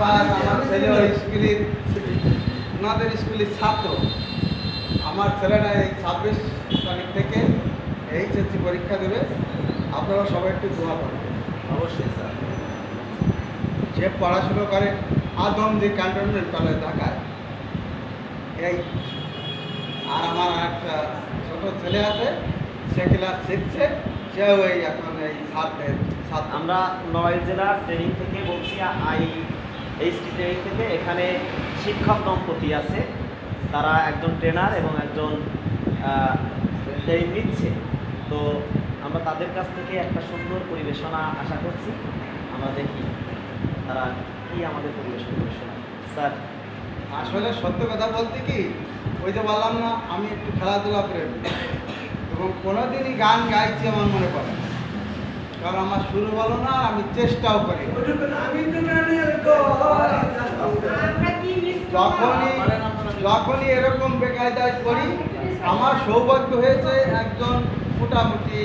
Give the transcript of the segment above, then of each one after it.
আবার আমার ছেলেও স্কুলের ওনাদের স্কুলের ছাত্র। আমার ছেলেরা এই 26 তারিখ থেকে এইচএসসি পরীক্ষা দেবে। আপনারা সবাই একটু দোয়া করবেন। অবশ্যই স্যার। সে পড়াশুনো করে আদম যে ক্যান্টনমেন্ট কলেজ ঢাকায় এই। আর আমার একটা ছোট ছেলে আছে, সে ক্লাস 6-এ, সেও এই এখন এই ছাত্রের ছাত্র। আমরা নড়াইল জেলার ট্রেনিং থেকে বলছি, এইচটি ট্রেনিং থেকে। এখানে শিক্ষক দম্পতি আছে, তারা একজন ট্রেনার এবং একজন ট্রেনিং নিচ্ছে। তো আমরা তাদের কাছ থেকে একটা সুন্দর পরিবেশনা আশা করছি। আমরা দেখি তারা কি আমাদের পরিবেশন করে শোনায়। স্যার, আসলে সত্য কথা বলতে কি, ওই যে বললাম না আমি একটু খেলাধুলা প্রেমী, এবং কোনোদিনই গান গাইছি আমার মনে পড়ে না। কারণ আমার শুরু ভালো না, আর আমি চেষ্টাও করি। যখনই এরকম বেকায়দায় করি, আমার সৌভাগ্য হয়েছে একজন মোটামুটি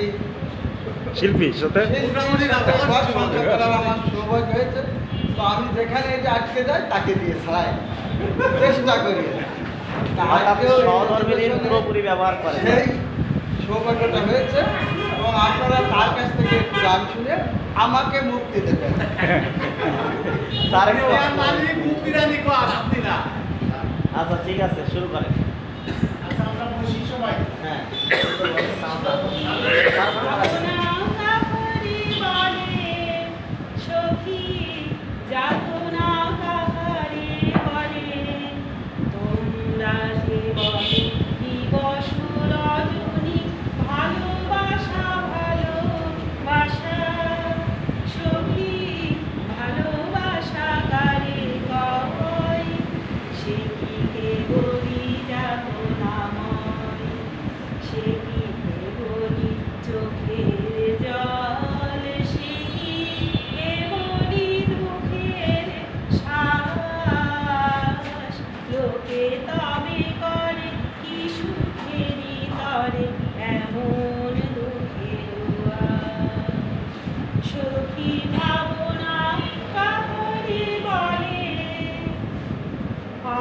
শিল্পীর সাথে আমার সৌভাগ্য হয়েছে। তো আমি যেখানে এটা আটকে যাই তাকে দিয়ে ছাড়াই চেষ্টা করি। পুরোপুরি ব্যবহার করে সেই সৌভাগ্যটা হয়েছে, এবং আপনারা তার কাছ থেকে গান শুনে আমাকে মুক্তি দেবেন। আচ্ছা, ঠিক আছে, শুরু করেন। হ্যাঁ,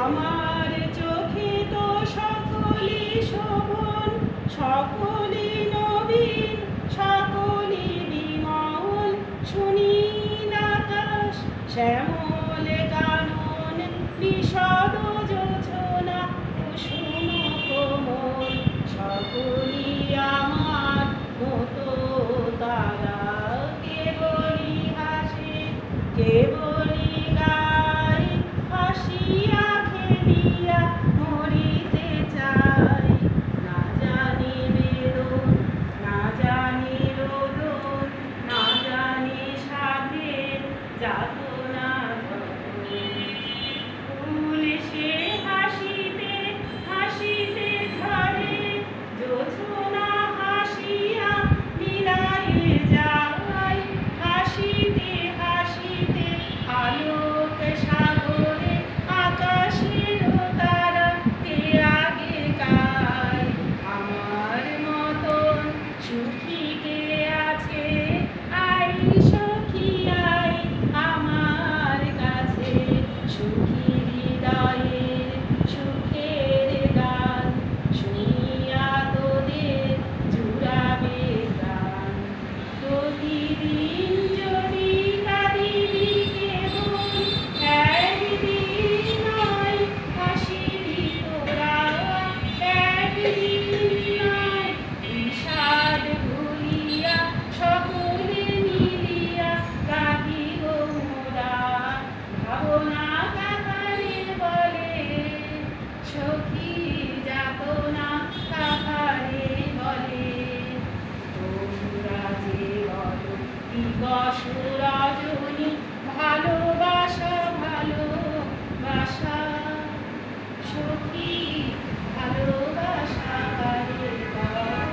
আমার চোখে তো সকলে শোভন, সকলে নবীন, সকলে বিমল, সুনীল আকাশ, শ্যামল কানন, বিশদ যোছনা, কুসুম কোমল, সকলি আমার মতো তারা। কেবলি হাসে, কেবলি গায়, হাসিয়া খেলিয়া মরিতে চাই। না জানি বেদন, না জানি রোদন, না জানি সাধের যাতনা। ফুল সে হাসিতে হাসিতে ঝরে, জোছনা হাসিয়া নীলায়ে যায়। হাসিতে হাসিতে আলোক সাগরে, আকাশের তারা তে আগে গায়। আমার মতন সুখী কে আছে, আই সখী আই আমার কাছে। সুখী হৃদয়ের সুখের গান, শুনিয়া তোদের জুড়াবে গান। প্রতিদিন যদি কাঁদিবি কেবল, একদিন নয় হাসিবি তোরা। একদিন নয় বিষাদ ভুলিয়া, সকলে মিলিয়া কাঁদিব মোরা। ভাবনা কাকারে বলে, সখী যাতনা কাকারে বলে। তোমরা যে বলো দিবস রজনী, ভালোবাসা ভালোবাসা, সখী ভালোবাসা কারে বলে।